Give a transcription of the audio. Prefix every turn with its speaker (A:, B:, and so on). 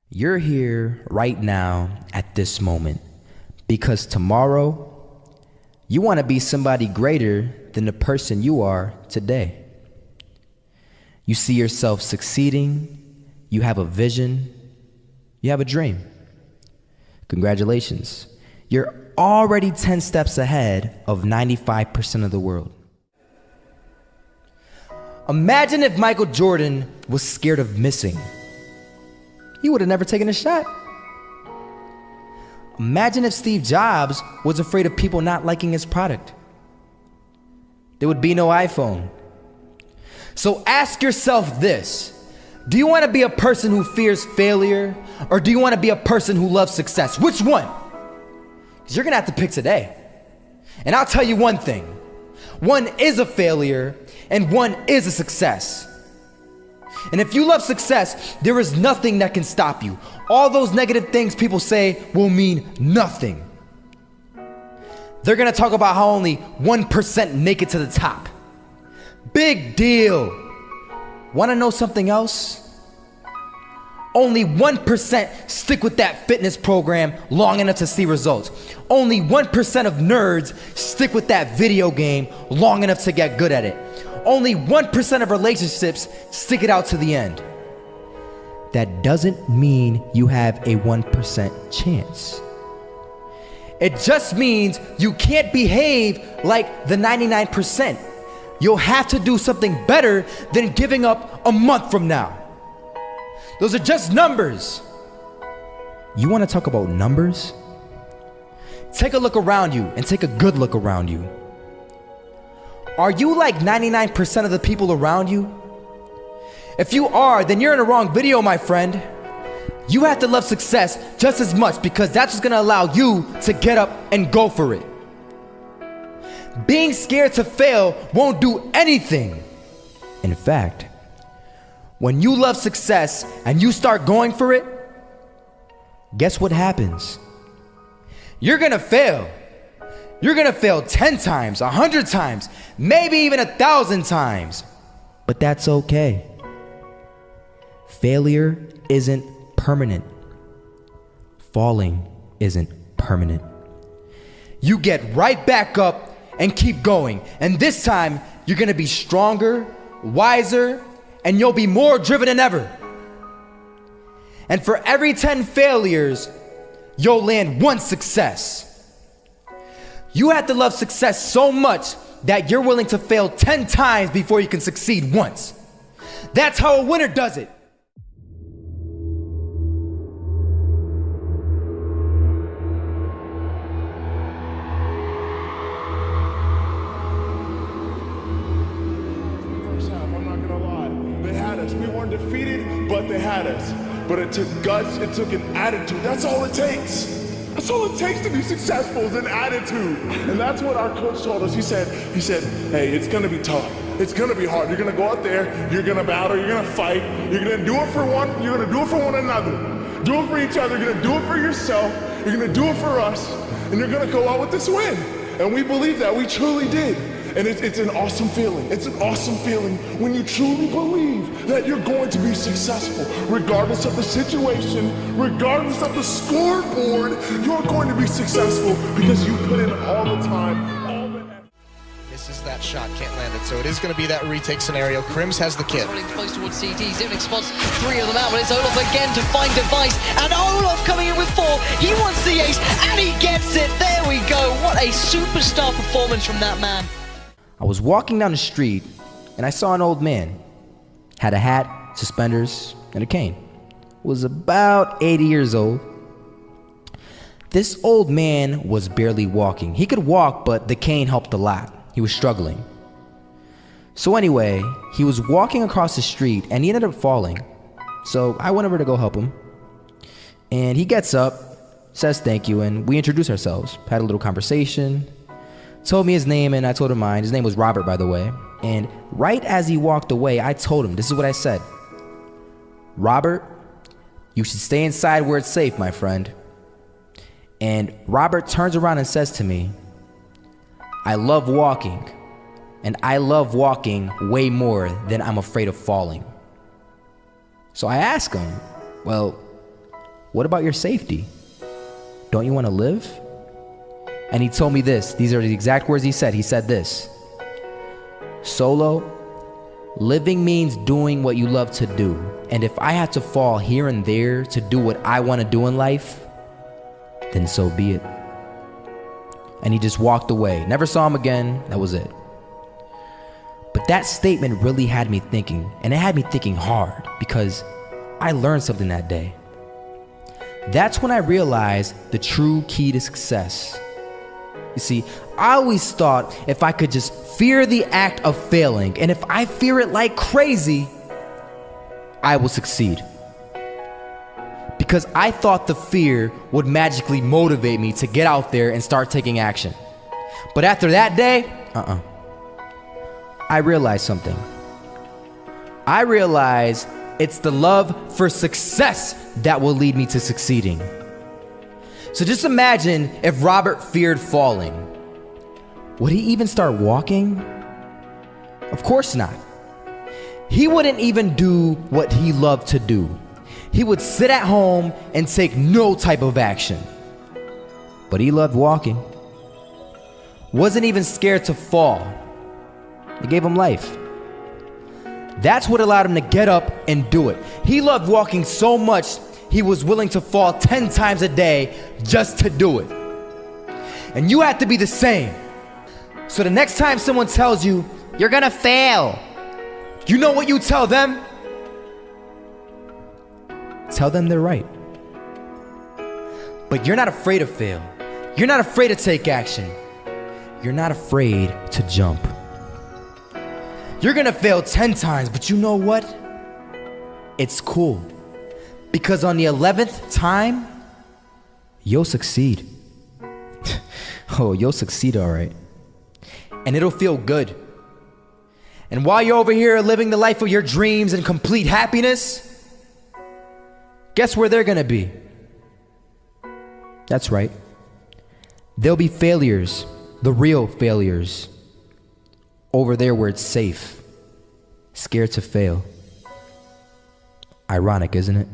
A: You're here right now at this moment because tomorrow you want to be somebody greater than the person you are today. You see yourself succeeding, you have a vision, you have a dream. Congratulations. You're already 10 steps ahead of 95% of the world. Imagine if Michael Jordan was scared of missing. He would have never taken a shot. Imagine if Steve Jobs was afraid of people not liking his product. There would be no iPhone. So ask yourself this: do you want to be a person who fears failure, or do you want to be a person who loves success? Which one? Because you're gonna have to pick today. And I'll tell you one thing: one is a failure and one is a success. And if you love success, there is nothing that can stop you. All those negative things people say will mean nothing. They're gonna talk about how only 1% make it to the top. Big deal. Wanna know something else? Only 1% stick with that fitness program long enough to see results. Only 1% of nerds stick with that video game long enough to get good at it. Only 1% of relationships stick it out to the end. That doesn't mean you have a 1% chance. It just means you can't behave like the 99%. You'll have to do something better than giving up a month from now. Those are just numbers. You want to talk about numbers? Take a look around you and take a good look around you. Are you like 99% of the people around you? If you are, then you're in the wrong video, my friend. You have to love success just as much because that's what's gonna allow you to get up and go for it. Being scared to fail won't do anything. In fact, when you love success and you start going for it, guess what happens? You're gonna fail. You're gonna fail 10 times, 100 times, maybe even 1,000 times. But that's okay. Failure isn't permanent. Falling isn't permanent. You get right back up and keep going. And this time, you're gonna be stronger, wiser, and you'll be more driven than ever. And for every 10 failures, you'll land one success. You have to love success so much that you're willing to fail 10 times before you can succeed once. That's how a winner does it.
B: First half, I'm not gonna lie. They had us. We weren't defeated, but they had us. But it took guts, it took an attitude. That's all it takes. That's all it takes to be successful is an attitude. And that's what our coach told us. He said, hey, it's gonna be tough. It's gonna be hard. You're gonna go out there, you're gonna battle, you're gonna fight, you're gonna do it for one, you're gonna do it for one another. Do it for each other, you're gonna do it for yourself, you're gonna do it for us, and you're gonna go out with this win. And we believe that, we truly did. And it's an awesome feeling. It's an awesome feeling when you truly believe that you're going to be successful. Regardless of the situation, regardless of the scoreboard, you're going to be successful because you put in all the time, all the effort.
C: Misses that shot, can't land it. So it is going to be that retake scenario. Crims has the kid.
D: Running close towards CT, Zivnik spots 3 of them out, but it's Olaf again to find device, and Olaf coming in with 4. He wants the ace, and he gets it. There we go. What a superstar performance from that man.
A: I was walking down the street and I saw an old man. Had a hat, suspenders, and a cane. Was about 80 years old. This old man was barely walking. He could walk, but the cane helped a lot. He was struggling. So anyway, he was walking across the street and he ended up falling. So I went over to go help him. And he gets up, says thank you, and we introduced ourselves. Had a little conversation. Told me his name and I told him mine. His name was Robert, by the way. And right as he walked away, I told him, this is what I said. Robert, you should stay inside where it's safe, my friend. And Robert turns around and says to me, I love walking, and I love walking way more than I'm afraid of falling. So I asked him, well, what about your safety? Don't you want to live? And he told me this. These are the exact words he said. He said this: Solo, living means doing what you love to do. And if I had to fall here and there to do what I want to do in life, then so be it. And he just walked away. Never saw him again. That was it. But that statement really had me thinking, and it had me thinking hard, because I learned something that day. That's when I realized the true key to success. You see, I always thought if I could just fear the act of failing, and if I fear it like crazy, I will succeed. Because I thought the fear would magically motivate me to get out there and start taking action. But after that day, I realized something. I realized it's the love for success that will lead me to succeeding. So just imagine if Robert feared falling. Would he even start walking? Of course not. He wouldn't even do what he loved to do. He would sit at home and take no type of action. But he loved walking. Wasn't even scared to fall. It gave him life. That's what allowed him to get up and do it. He loved walking so much, he was willing to fall 10 times a day just to do it. And you have to be the same. So the next time someone tells you, you're gonna fail, you know what you tell them? Tell them they're right. But you're not afraid to fail. You're not afraid to take action. You're not afraid to jump. You're gonna fail 10 times, but you know what? It's cool. Because on the 11th time, you'll succeed. Oh, you'll succeed, all right. And it'll feel good. And while you're over here living the life of your dreams and complete happiness, guess where they're gonna be? That's right. They'll be failures, the real failures. Over there where it's safe, scared to fail. Ironic, isn't it?